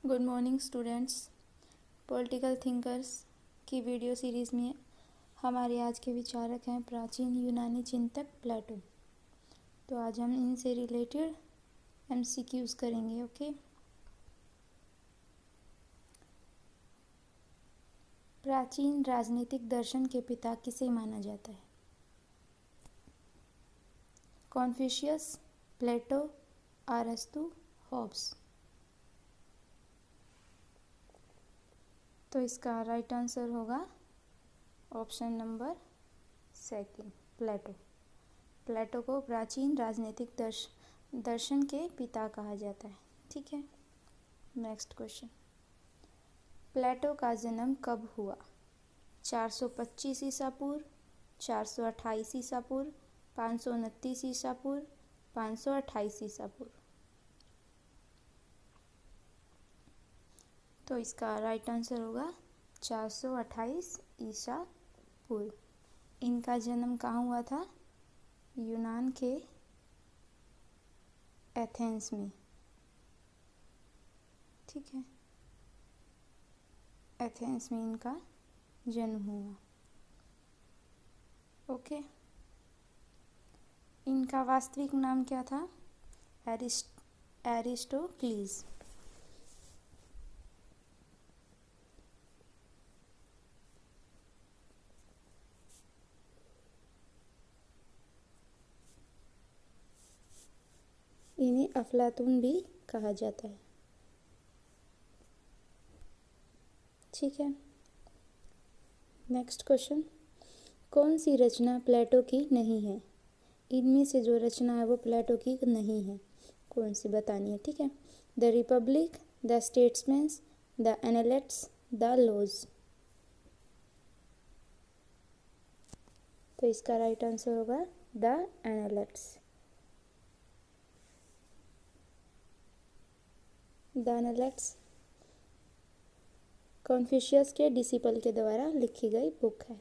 Good morning students. Political thinkers की video series में हमारे आज के विचारक हैं प्राचीन यूनानी चिंतक प्लेटो। तो आज हम इनसे रिलेटेड एमसीक्यूज़ करेंगे। ओके। प्राचीन राजनीतिक दर्शन के पिता किसे माना जाता है? कॉन्फ्यूशियस, प्लेटो, अरस्तु, हॉब्स। तो इसका राइट आंसर होगा ऑप्शन नंबर सेकंड, प्लेटो। प्लेटो को प्राचीन राजनीतिक दर्शन के पिता कहा जाता है। ठीक है। नेक्स्ट क्वेश्चन, प्लेटो का जन्म कब हुआ? 425 ईसा पूर्व, 428 ईसा पूर्व, 529 ईसा पूर्व, 528 ईसा पूर्व। तो इसका राइट आंसर होगा 428 ईसा पूर्व। इनका जन्म कहाँ हुआ था? यूनान के एथेंस में। ठीक है, एथेंस में इनका जन्म हुआ। ओके। इनका वास्तविक नाम क्या था? एरिस्टोक्लीज। इन्हें अफलातून भी कहा जाता है। ठीक है। नेक्स्ट क्वेश्चन, कौन सी रचना प्लेटो की नहीं है? इनमें से जो रचना है वो प्लेटो की नहीं है, कौन सी बतानी है। ठीक है। The Republic, the Statesmans, the Analects, the Laws. तो इसका राइट आंसर होगा the Analects. The Analects Confucius के डिसिपल के द्वारा लिखी गई बुक है।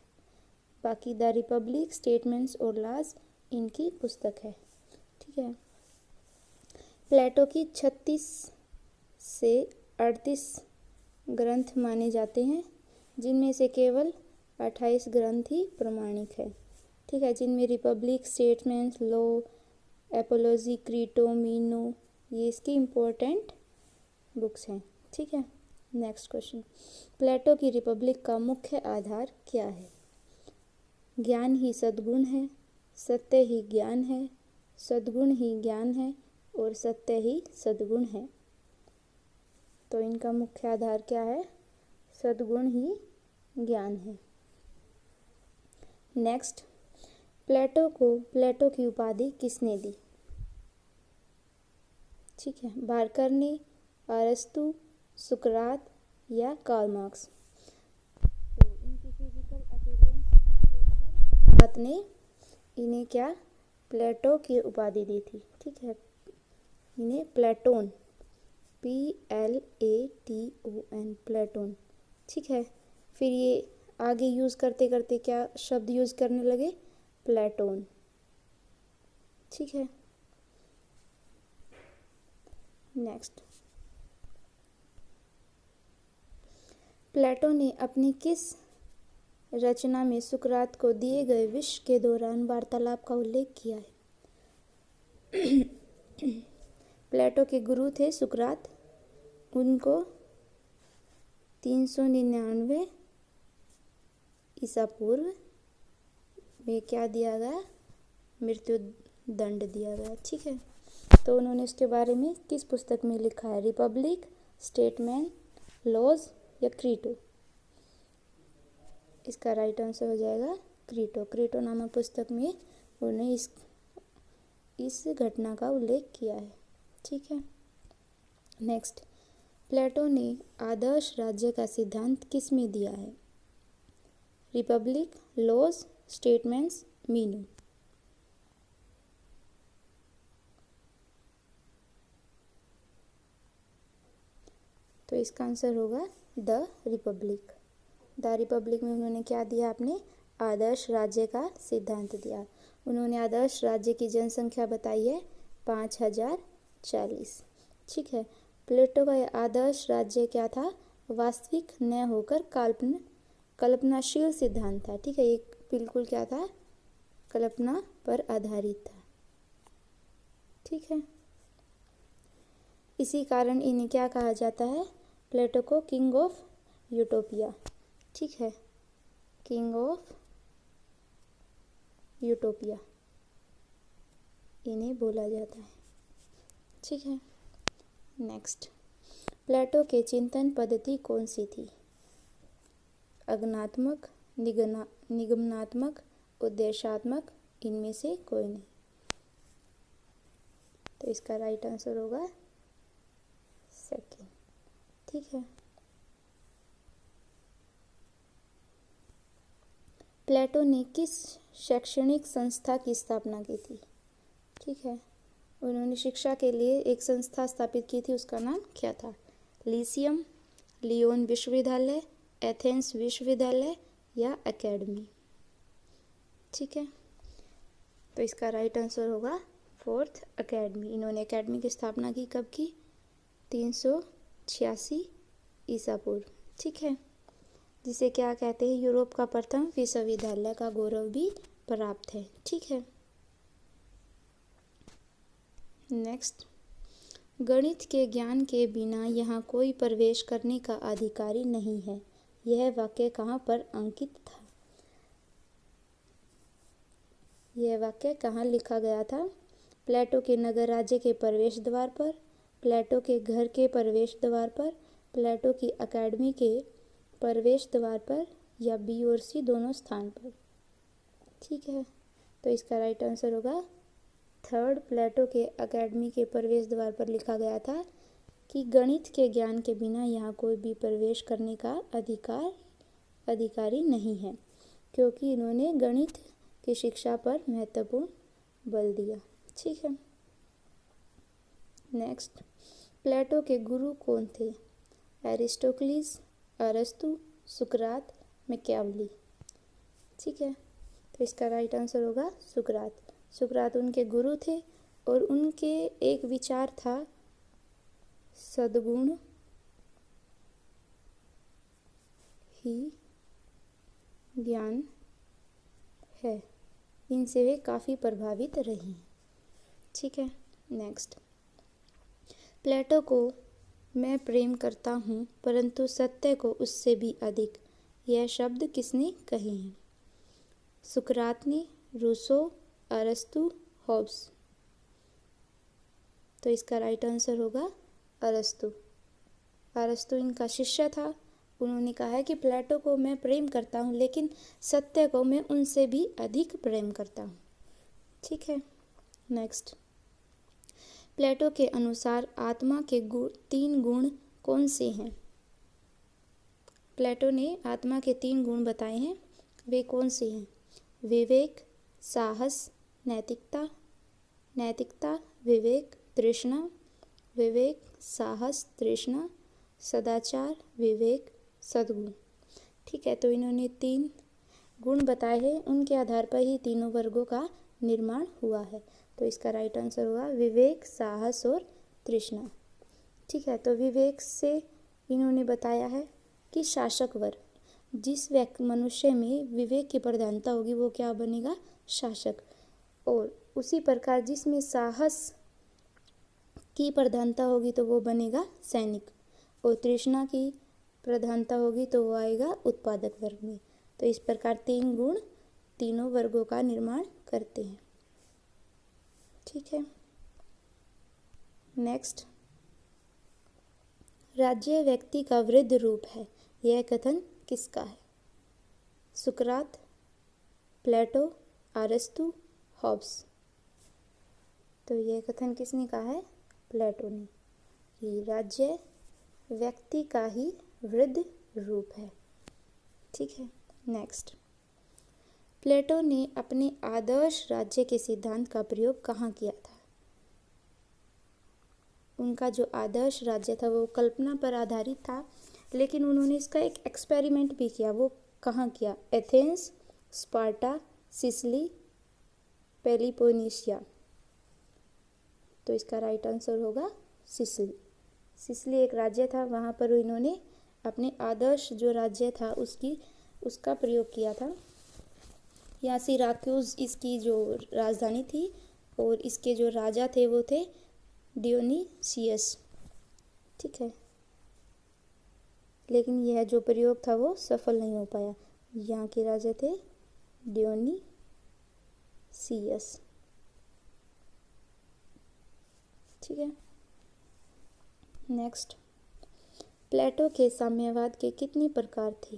बाकी द रिपब्लिक, स्टेटमेंट्स और लॉज इनकी पुस्तक है। ठीक है। प्लेटो की 36 से 38 ग्रंथ माने जाते हैं, जिनमें से केवल 28 ग्रंथ ही प्रमाणिक है। ठीक है, जिनमें Republic, Statements, law, Apology, Crito, Meno, ये इसकी इम्पोर्टेंट बुक्स हैं। ठीक है। नेक्स्ट क्वेश्चन, प्लेटो की रिपब्लिक का मुख्य आधार क्या है? ज्ञान ही सद्गुण है, सत्य ही ज्ञान है, सद्गुण ही ज्ञान है और सत्य ही सद्गुण है। तो इनका मुख्य आधार क्या है? सद्गुण ही ज्ञान है। नेक्स्ट, प्लेटो को प्लेटो की उपाधि किसने दी? ठीक है, बारकरनी, अरस्तु, सुकरात या कार्ल मार्क्स। तो इनकी फिजिकल अपीयरेंस देखकर ने इन्हें क्या प्लेटो की उपाधि दी थी। ठीक है, इन्हें प्लेटोन, PLATON, प्लेटोन। ठीक है, फिर ये आगे यूज़ करते करते क्या शब्द यूज़ करने लगे? प्लेटोन। ठीक है। नेक्स्ट, प्लेटो ने अपनी किस रचना में सुकरात को दिए गए विष के दौरान वार्तालाप का उल्लेख किया है? प्लेटो के गुरु थे सुकरात। उनको 399 ईसा पूर्व में क्या दिया गया? मृत्यु दंड दिया गया। ठीक है, तो उन्होंने उसके बारे में किस पुस्तक में लिखा है? रिपब्लिक, स्टेटमेंट, लॉज या क्रीटो? इसका राइट आंसर हो जाएगा क्रीटो। क्रीटो नामक पुस्तक में उन्होंने इस घटना का उल्लेख किया है। ठीक है। नेक्स्ट, प्लेटो ने आदर्श राज्य का सिद्धांत किस में दिया है? Republic, Laws, Statements, Meno. तो इसका आंसर होगा द रिपब्लिक। द रिपब्लिक में उन्होंने क्या दिया? आपने आदर्श राज्य का सिद्धांत दिया। उन्होंने आदर्श राज्य की जनसंख्या बताई है 5040। ठीक है, प्लेटो का यह आदर्श राज्य क्या था? वास्तविक न होकर कल्पनाशील सिद्धांत था। ठीक है, ये बिल्कुल क्या था? कल्पना पर आधारित था। ठीक है, इसी कारण इन्हें क्या कहा जाता है? प्लेटो को किंग ऑफ यूटोपिया। ठीक है, किंग ऑफ यूटोपिया इन्हें बोला जाता है। ठीक है, नेक्स्ट, प्लेटो के चिंतन पद्धति कौन सी थी? अज्ञानात्मक, निगमनात्मक, उद्देश्यात्मक, इनमें से कोई नहीं। तो इसका राइट आंसर होगा सेकंड। ठीक है, प्लेटो ने किस शैक्षणिक संस्था की स्थापना की थी? ठीक है, उन्होंने शिक्षा के लिए एक संस्था स्थापित की थी, उसका नाम क्या था? लीसियम, लियोन विश्वविद्यालय, एथेंस विश्वविद्यालय या एकेडमी? ठीक है, तो इसका राइट आंसर होगा फोर्थ, एकेडमी। इन्होंने एकेडमी की स्थापना की कब की? 386 ईसा पूर्व। ठीक है, जिसे क्या कहते हैं? यूरोप का प्रथम विश्वविद्यालय का गौरव भी प्राप्त है। ठीक है, नेक्स्ट, गणित के ज्ञान के बिना यहाँ कोई प्रवेश करने का अधिकारी नहीं है, यह वाक्य कहाँ पर अंकित था? यह वाक्य कहाँ लिखा गया था? प्लेटो के नगर राज्य के प्रवेश द्वार पर, प्लेटो के घर के प्रवेश द्वार पर, प्लेटो की अकेडमी के प्रवेश द्वार पर, या बी और सी दोनों स्थान पर? ठीक है, तो इसका राइट आंसर होगा थर्ड, प्लेटो के अकेडमी के प्रवेश द्वार पर लिखा गया था कि गणित के ज्ञान के बिना यहाँ कोई भी प्रवेश करने का अधिकारी नहीं है, क्योंकि इन्होंने गणित की शिक्षा पर महत्वपूर्ण बल दिया। ठीक है, नेक्स्ट, प्लेटो के गुरु कौन थे? एरिस्टोक्लिस, अरस्तु, सुकरात, मैकियावली? ठीक है, तो इसका राइट आंसर होगा सुकरात। सुकरात उनके गुरु थे और उनके एक विचार था सद्गुण ही ज्ञान है। इनसे वे काफ़ी प्रभावित रही हैं। ठीक है, नेक्स्ट, प्लेटो को मैं प्रेम करता हूँ परंतु सत्य को उससे भी अधिक, यह शब्द किसने कहे हैं? सुकरात ने, रूसो, अरस्तु, हॉब्स? तो इसका राइट आंसर होगा अरस्तु। अरस्तु इनका शिष्य था। उन्होंने कहा है कि प्लेटो को मैं प्रेम करता हूँ लेकिन सत्य को मैं उनसे भी अधिक प्रेम करता हूँ। ठीक है, नेक्स्ट, प्लेटो के अनुसार आत्मा के 3 गुण कौन से हैं? प्लेटो ने आत्मा के 3 गुण बताए हैं, वे कौन से हैं? विवेक, साहस, नैतिकता, विवेक, तृष्णा, विवेक, साहस, तृष्णा, सदाचार, विवेक, सद्गुण। ठीक है, तो इन्होंने 3 गुण बताए हैं, उनके आधार पर ही तीनों वर्गों का निर्माण हुआ है। तो इसका राइट आंसर होगा विवेक, साहस और तृष्णा। ठीक है, तो विवेक से इन्होंने बताया है कि शासक वर्ग, जिस मनुष्य में विवेक की प्रधानता होगी वो क्या बनेगा? शासक। और उसी प्रकार जिसमें साहस की प्रधानता होगी तो वो बनेगा सैनिक, और तृष्णा की प्रधानता होगी तो वो आएगा उत्पादक वर्ग में। तो इस प्रकार 3 गुण तीनों वर्गों का निर्माण करते हैं। ठीक है, नेक्स्ट, राज्य व्यक्ति का वृद्ध रूप है, यह कथन किसका है? सुकरात, प्लेटो, अरस्तु, हॉब्स? तो यह कथन किसने कहा है? प्लेटो ने, कि राज्य व्यक्ति का ही वृद्ध रूप है। ठीक है, नेक्स्ट, प्लेटो ने अपने आदर्श राज्य के सिद्धांत का प्रयोग कहाँ किया था? उनका जो आदर्श राज्य था वो कल्पना पर आधारित था, लेकिन उन्होंने इसका एक एक्सपेरिमेंट भी किया। वो कहाँ किया? Athens, Sparta, Sicily, Peloponnesia? तो इसका राइट आंसर होगा सिसिली। सिसिली एक राज्य था, वहाँ पर इन्होंने अपने आदर्श जो राज्य था उसका प्रयोग किया था। यहाँ सिराक्यूज इसकी जो राजधानी थी और इसके जो राजा थे वो थे डियोनीसियस। ठीक है, लेकिन यह जो प्रयोग था वो सफल नहीं हो पाया। यहाँ के राजा थे डियोनीसियस। ठीक है, नेक्स्ट, प्लेटो के साम्यवाद के कितने प्रकार थे?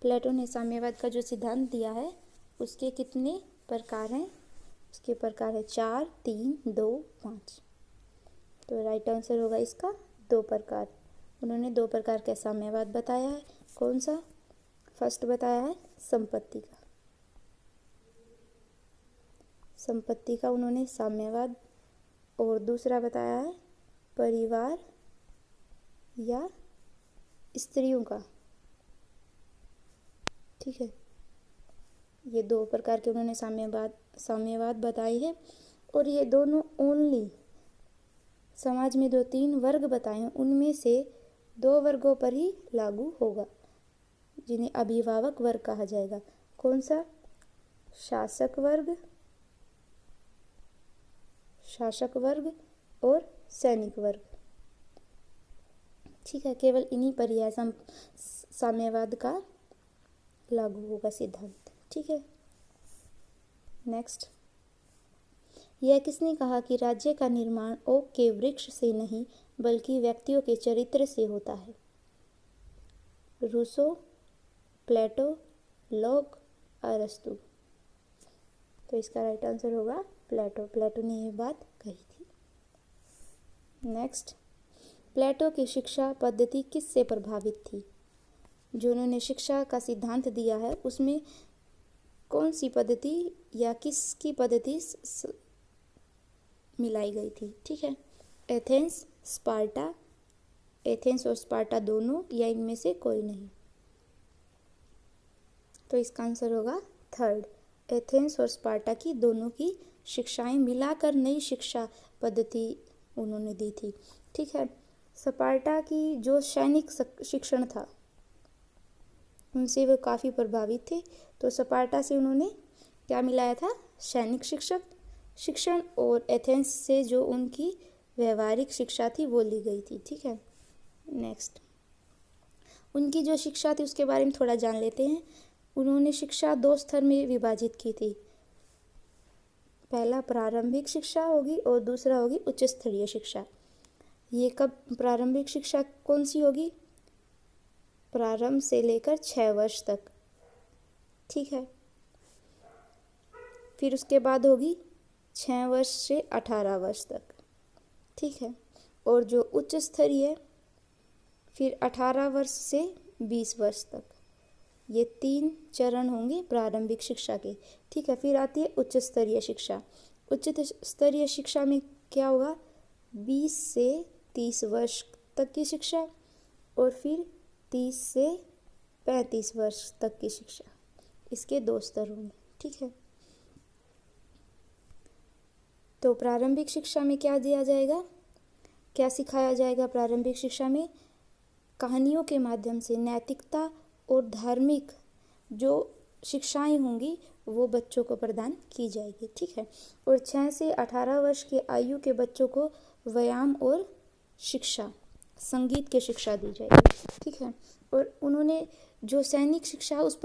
प्लेटो ने साम्यवाद का जो सिद्धांत दिया है उसके कितने प्रकार हैं? उसके प्रकार है 4, 3, 2, 5। तो राइट आंसर होगा इसका 2 प्रकार। उन्होंने 2 प्रकार का साम्यवाद बताया है। कौन सा? फर्स्ट बताया है संपत्ति का उन्होंने साम्यवाद, और दूसरा बताया है परिवार या स्त्रियों का। ठीक है, ये 2 प्रकार के उन्होंने साम्यवाद बताए हैं, और ये दोनों ओनली समाज में 3 वर्ग बताए हैं, उनमें से 2 वर्गों पर ही लागू होगा, जिन्हें अभिभावक वर्ग कहा जाएगा। कौन सा? शासक वर्ग और सैनिक वर्ग। ठीक है, केवल इन्हीं पर यह साम्यवाद का लागू होगा सिद्धांत। ठीक है, नेक्स्ट, यह किसने कहा कि राज्य का निर्माण ओक के वृक्ष से नहीं बल्कि व्यक्तियों के चरित्र से होता है? रूसो, प्लेटो, लॉक, अरस्तु। तो इसका राइट आंसर होगा प्लेटो ने ये बात कही थी। नेक्स्ट, प्लेटो की शिक्षा पद्धति किससे प्रभावित थी? जो उन्होंने शिक्षा का सिद्धांत दिया है उसमें कौन सी पद्धति या किसकी पद्धति मिलाई गई थी? ठीक है, एथेंस और स्पार्टा दोनों, या इनमें से कोई नहीं। तो इसका आंसर होगा थर्ड, एथेंस और स्पार्टा की दोनों की शिक्षाएं मिलाकर नई शिक्षा पद्धति उन्होंने दी थी। ठीक है, स्पार्टा की जो सैनिक शिक्षण था उनसे वो काफ़ी प्रभावित थे, तो स्पार्टा से उन्होंने क्या मिलाया था? सैनिक शिक्षण, और एथेंस से जो उनकी व्यवहारिक शिक्षा थी वो ली गई थी। ठीक है, नेक्स्ट, उनकी जो शिक्षा थी उसके बारे में थोड़ा जान लेते हैं। उन्होंने शिक्षा 2 स्तर में विभाजित की थी। पहला प्रारंभिक शिक्षा होगी और दूसरा होगी उच्च स्तरीय शिक्षा। ये कब प्रारंभिक शिक्षा कौन सी होगी? प्रारंभ से लेकर 6 वर्ष तक। ठीक है, फिर उसके बाद होगी 6 वर्ष से 18 वर्ष तक। ठीक है, और जो उच्च स्तरीय फिर 18 वर्ष से 20 वर्ष तक। ये 3 चरण होंगे प्रारंभिक शिक्षा के। ठीक है, फिर आती है उच्च स्तरीय शिक्षा। उच्च स्तरीय शिक्षा में क्या होगा? 20 से 30 वर्ष तक की शिक्षा, और फिर 30 से 35 वर्ष तक की शिक्षा। इसके 2 स्तर होंगे। ठीक है, तो प्रारंभिक शिक्षा में क्या दिया जाएगा, क्या सिखाया जाएगा? प्रारंभिक शिक्षा में कहानियों के माध्यम से नैतिकता और धार्मिक जो शिक्षाएं होंगी वो बच्चों को प्रदान की जाएगी। ठीक है, और 6 से 18 वर्ष की आयु के बच्चों को व्यायाम और शिक्षा, संगीत की शिक्षा दी जाएगी। ठीक है, और उन्होंने जो सैनिक शिक्षा उस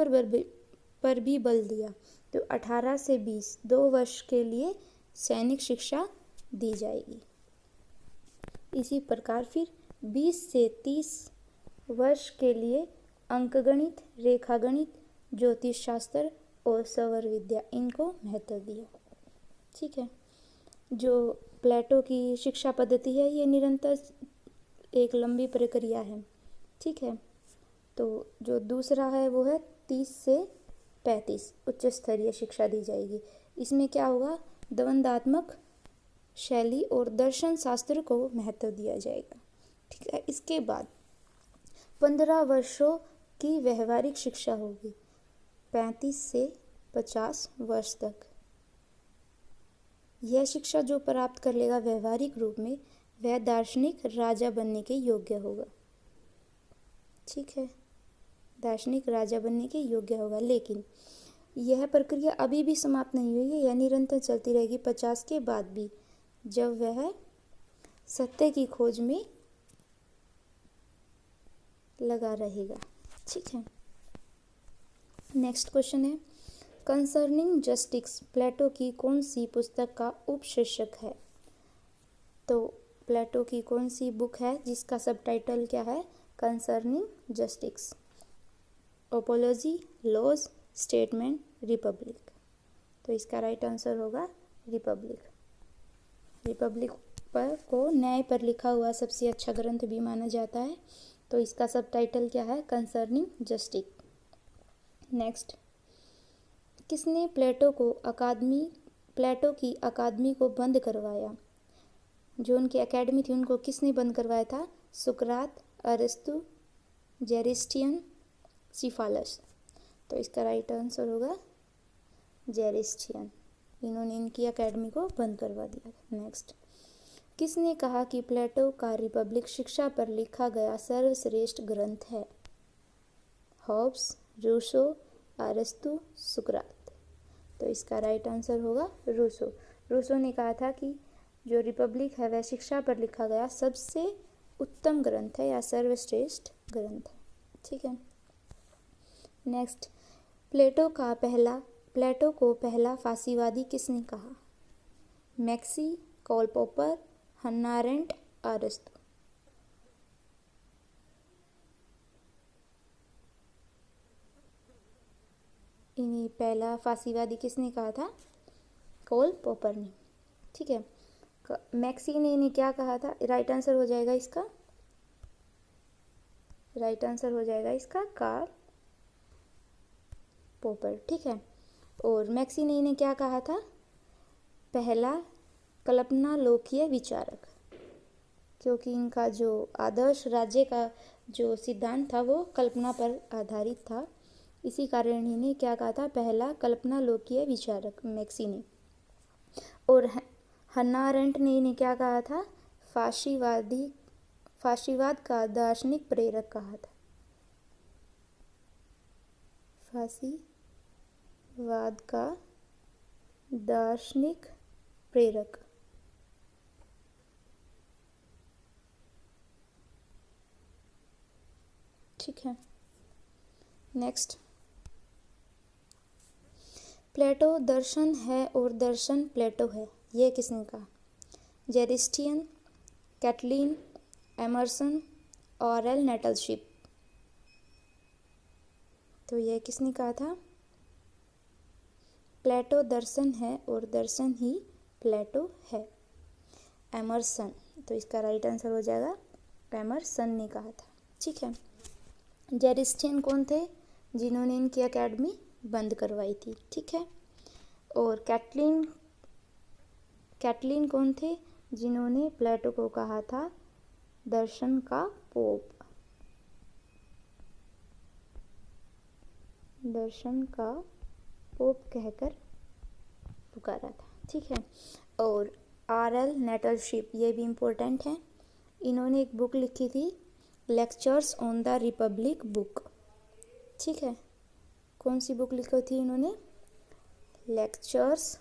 पर भी बल दिया। तो 18 से 20 2 वर्ष के लिए सैनिक शिक्षा दी जाएगी। इसी प्रकार फिर 20 से 30 वर्ष के लिए अंकगणित, रेखागणित, ज्योतिष शास्त्र और सौर विद्या, इनको महत्व दिया। ठीक है, जो प्लेटो की शिक्षा पद्धति है ये निरंतर एक लंबी प्रक्रिया है। ठीक है, तो जो दूसरा है वो है 30 से 35 उच्च स्तरीय शिक्षा दी जाएगी। इसमें क्या होगा? द्वंद्वात्मक शैली और दर्शन शास्त्र को महत्व दिया जाएगा। ठीक है, इसके बाद 15 वर्षों की व्यवहारिक शिक्षा होगी, 35 से 50 वर्ष तक। यह शिक्षा जो प्राप्त कर लेगा व्यवहारिक रूप में वह दार्शनिक राजा बनने के योग्य होगा। ठीक है, दार्शनिक राजा बनने के योग्य होगा। लेकिन यह प्रक्रिया अभी भी समाप्त नहीं हुई है, यह निरंतर चलती रहेगी 50 के बाद भी, जब वह सत्य की खोज में लगा रहेगा। ठीक है, नेक्स्ट क्वेश्चन है, कंसर्निंग जस्टिस प्लेटो की कौन सी पुस्तक का उपशीर्षक है? तो प्लेटो की कौन सी बुक है जिसका सबटाइटल क्या है? Concerning justice. Apology, Laws, Statement, Republic. तो इसका राइट आंसर होगा रिपब्लिक। रिपब्लिक पर को न्याय पर लिखा हुआ सबसे अच्छा ग्रंथ भी माना जाता है। तो इसका सबटाइटल क्या है? Concerning justice. नेक्स्ट, किसने प्लेटो की अकादमी को बंद करवाया? जो उनकी एकेडमी थी उनको किसने बंद करवाया था? सुकरात, अरिस्तु, जेरिस्टियन, सिफालस। तो इसका राइट आंसर होगा जेरिस्टियन। इन्होंने इनकी एकेडमी को बंद करवा दिया था। नेक्स्ट, किसने कहा कि प्लेटो का रिपब्लिक शिक्षा पर लिखा गया सर्वश्रेष्ठ ग्रंथ है? हॉब्स, रूसो, अरिस्तु, सुकरात। तो इसका राइट आंसर होगा रूसो। रूसो ने कहा था कि जो रिपब्लिक है वह शिक्षा पर लिखा गया सबसे उत्तम ग्रंथ है या सर्वश्रेष्ठ ग्रंथ है। ठीक है, नेक्स्ट, प्लेटो को पहला फांसीवादी किसने कहा? मैक्सी, कार्ल पॉपर, हन्ना अरेंट, अरिस्तु। इन्हें पहला फांसीवादी किसने कहा था? कार्ल पॉपर ने। ठीक है, मैक्सी ने इन्हें क्या कहा था? राइट आंसर हो जाएगा इसका कार्ल पॉपर। ठीक है, और मैक्सी ने इन्हें क्या कहा था? पहला कल्पनालोकीय विचारक, क्योंकि इनका जो आदर्श राज्य का जो सिद्धांत था वो कल्पना पर आधारित था। इसी कारण इन्हें क्या कहा था? पहला कल्पनालोकीय विचारक, मैक्सी ने। और हन्ना अरेंट ने इन्हें क्या कहा था? फाशीवाद का दार्शनिक प्रेरक कहा था। फाशीवाद का दार्शनिक प्रेरक। ठीक है, नेक्स्ट, प्लेटो दर्शन है और दर्शन प्लेटो है, यह किसने कहा? जेरिस्टियन, कैटलीन, एमर्सन, ऑरेल नेटलशिप। तो यह किसने कहा था? प्लेटो दर्शन है और दर्शन ही प्लेटो है, एमर्सन। तो इसका राइट आंसर हो जाएगा एमर्सन ने कहा था। ठीक है, जेरिस्टियन कौन थे? जिन्होंने इनकी एकेडमी बंद करवाई थी। ठीक है, और कैटलीन कौन थे? जिन्होंने प्लेटो को कहा था दर्शन का पोप। दर्शन का पोप कहकर पुकारा था। ठीक है, और ऑरेल नेटलशिप, ये भी इम्पोर्टेंट है। इन्होंने एक बुक लिखी थी, lectures on the Republic book. ठीक है, कौन सी बुक लिखी थी इन्होंने? Lectures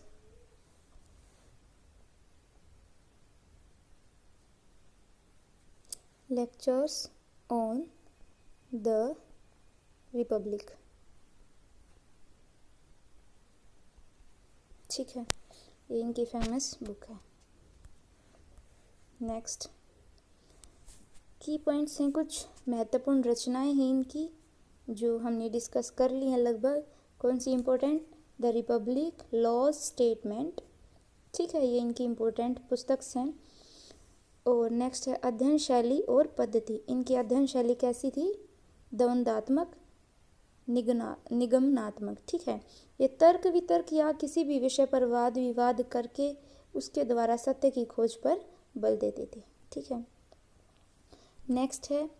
on the Republic. ठीक है, ये इनकी फेमस बुक है। नेक्स्ट, की पॉइंट्स हैं, कुछ महत्वपूर्ण रचनाएं हैं इनकी जो हमने डिस्कस कर ली हैं लगभग। कौन सी important? The Republic, Laws, Statement. ठीक है, ये इनकी इम्पोर्टेंट पुस्तक हैं। और नेक्स्ट है अध्ययन शैली और पद्धति। इनकी अध्ययन शैली कैसी थी? द्वंद्वात्मक, निगमनात्मक। ठीक है, ये तर्क वितर्क या किसी भी विषय पर वाद विवाद करके उसके द्वारा सत्य की खोज पर बल देते थे। ठीक है, नेक्स्ट है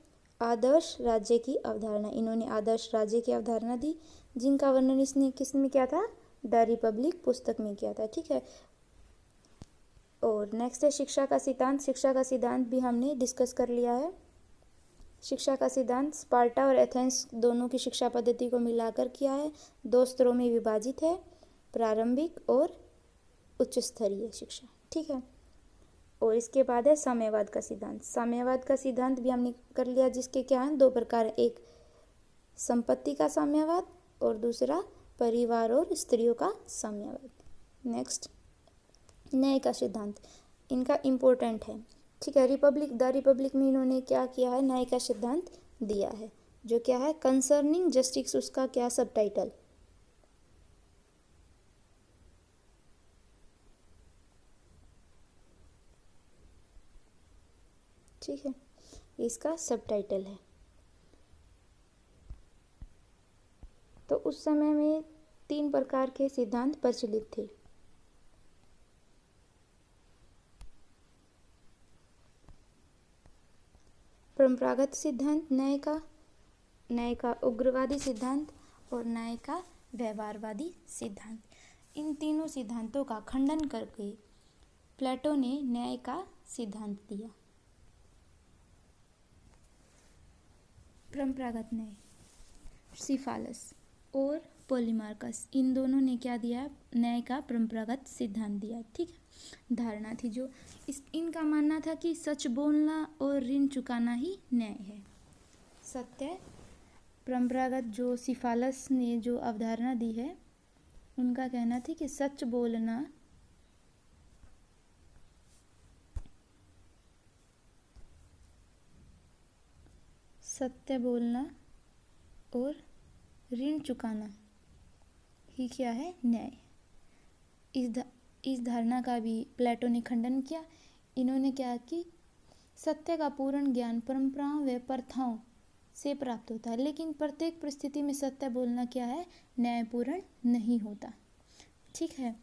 आदर्श राज्य की अवधारणा। इन्होंने आदर्श राज्य की अवधारणा दी, जिनका वर्णन किसने किया था? द रिपब्लिक पुस्तक में किया था। ठीक है, और नेक्स्ट है शिक्षा का सिद्धांत। शिक्षा का सिद्धांत भी हमने डिस्कस कर लिया है। शिक्षा का सिद्धांत स्पार्टा और एथेंस दोनों की शिक्षा पद्धति को मिलाकर किया है। 2 स्तरों में विभाजित है, प्रारंभिक और उच्च स्तरीय शिक्षा। ठीक है। और इसके बाद है साम्यवाद का सिद्धांत। साम्यवाद का सिद्धांत भी हमने कर लिया, जिसके क्या हैं 2 प्रकार, एक संपत्ति का साम्यवाद और दूसरा परिवार और स्त्रियों का साम्यवाद। नेक्स्ट न्याय का सिद्धांत, इनका इम्पोर्टेंट है। ठीक है। द रिपब्लिक में इन्होंने क्या किया है, न्याय का सिद्धांत दिया है, जो क्या है कंसर्निंग जस्टिस, उसका क्या सब टाइटल। ठीक है, इसका सब टाइटल है। तो उस समय में 3 प्रकार के सिद्धांत प्रचलित थे। परंपरागत सिद्धांत न्याय का उग्रवादी सिद्धांत और न्याय का व्यवहारवादी सिद्धांत। इन तीनों सिद्धांतों का खंडन करके प्लेटो ने न्याय का सिद्धांत दिया। परंपरागत न्याय, सिफालस और पॉलीमार्कस, इन दोनों ने क्या दिया, न्याय का परंपरागत सिद्धांत दिया। ठीक है। धारणा थी जो इनका मानना था कि सच बोलना और ऋण चुकाना ही न्याय है, सत्य। परंपरागत जो सिफालस ने जो अवधारणा दी है, उनका कहना था कि सच बोलना सत्य बोलना और ऋण चुकाना ही क्या है, न्याय। इस धारणा का भी प्लेटो ने खंडन किया। इन्होंने क्या कि सत्य का पूर्ण ज्ञान परंपराओं व प्रथाओं से प्राप्त होता है, लेकिन प्रत्येक परिस्थिति में सत्य बोलना क्या है, न्यायपूर्ण नहीं होता। ठीक है।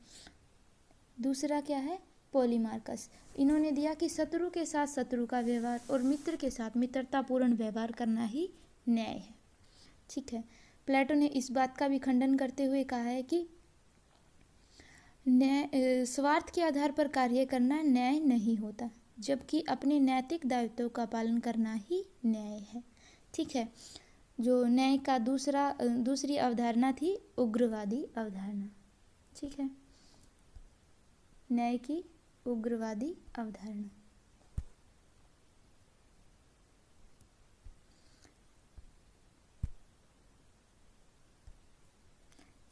दूसरा क्या है, पॉलीमार्कस। इन्होंने दिया कि शत्रु के साथ शत्रु का व्यवहार और मित्र के साथ मित्रतापूर्ण व्यवहार करना ही न्याय है। ठीक है। प्लेटो ने इस बात का भी खंडन करते हुए कहा है कि न्याय स्वार्थ के आधार पर कार्य करना न्याय नहीं होता, जबकि अपने नैतिक दायित्वों का पालन करना ही न्याय है। ठीक है। जो न्याय का दूसरी अवधारणा थी, उग्रवादी अवधारणा। ठीक है। न्याय की उग्रवादी अवधारणा,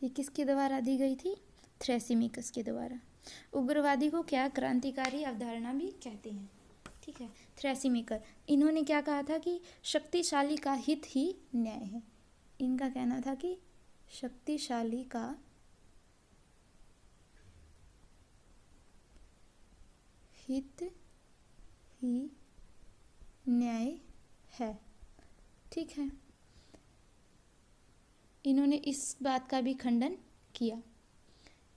ये किसके द्वारा दी गई थी, थ्रेसिमिकस के द्वारा। उग्रवादी को क्या क्रांतिकारी अवधारणा भी कहते हैं। ठीक है। थ्रेसिमिकर, इन्होंने क्या कहा था कि शक्तिशाली का हित ही न्याय है। इनका कहना था कि शक्तिशाली का हित ही न्याय है। ठीक है। इन्होंने इस बात का भी खंडन किया।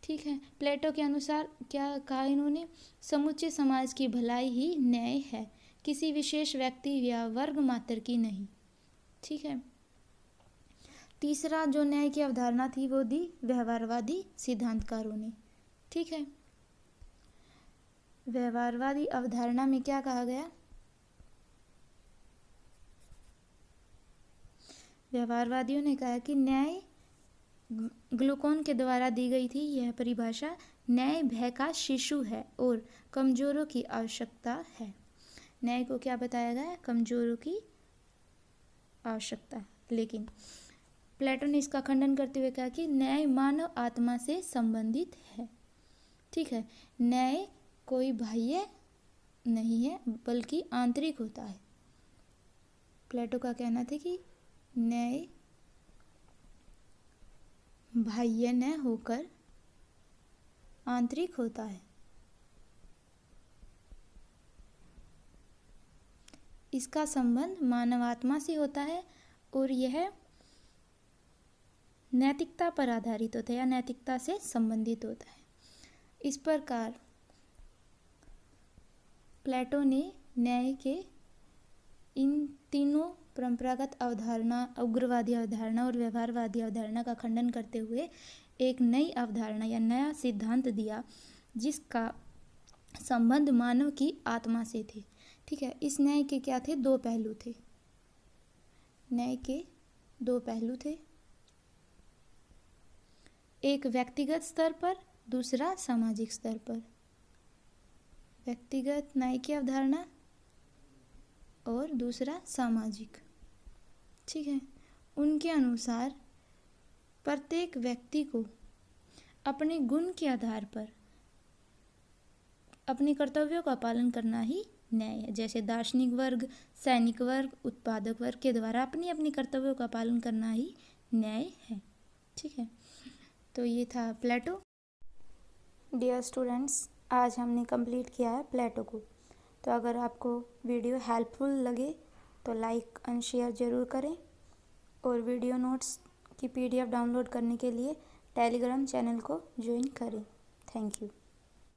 ठीक है। प्लेटो के अनुसार क्या कहा इन्होंने, समुचे समाज की भलाई ही न्याय है, किसी विशेष व्यक्ति या वर्ग मात्र की नहीं। ठीक है। तीसरा जो न्याय की अवधारणा थी वो दी व्यवहारवादी सिद्धांतकारों ने। ठीक है। व्यवहारवादी अवधारणा में क्या कहा गया, व्यवहारवादियों ने कहा कि न्याय, ग्लूकोन के द्वारा दी गई थी यह परिभाषा, न्याय भय का शिशु है और कमजोरों की आवश्यकता है। न्याय को क्या बताया गया, कमजोरों की आवश्यकता। लेकिन प्लेटो ने इसका खंडन करते हुए कहा कि न्याय मानव आत्मा से संबंधित है। ठीक है। न्याय कोई बाह्य नहीं है बल्कि आंतरिक होता है। प्लेटो का कहना था कि न्याय बाह्य न होकर आंतरिक होता है। इसका संबंध मानव आत्मा से होता है और यह नैतिकता पर आधारित होता है या नैतिकता से संबंधित होता है। इस प्रकार प्लेटो ने न्याय के इन तीनों परंपरागत अवधारणा, उग्रवादी अवधारणा और व्यवहारवादी अवधारणा का खंडन करते हुए एक नई अवधारणा या नया सिद्धांत दिया, जिसका संबंध मानव की आत्मा से थे। ठीक है, इस न्याय के क्या थे? दो पहलू थे। न्याय के दो पहलू थे, एक व्यक्तिगत स्तर पर, दूसरा सामाजिक स्तर पर। व्यक्तिगत न्याय की अवधारणा और दूसरा सामाजिक। ठीक है, उनके अनुसार प्रत्येक व्यक्ति को अपने गुण के आधार पर अपने कर्तव्यों का पालन करना ही न्याय है। जैसे दार्शनिक वर्ग, सैनिक वर्ग, उत्पादक वर्ग के द्वारा अपनी अपनी कर्तव्यों का पालन करना ही न्याय है। ठीक है, तो ये था प्लेटो। डियर स्टूडेंट्स, आज हमने कंप्लीट किया है प्लेटो को। तो अगर आपको वीडियो हेल्पफुल लगे तो लाइक एंड शेयर ज़रूर करें, और वीडियो नोट्स की PDF डाउनलोड करने के लिए टेलीग्राम चैनल को ज्वाइन करें। Thank you.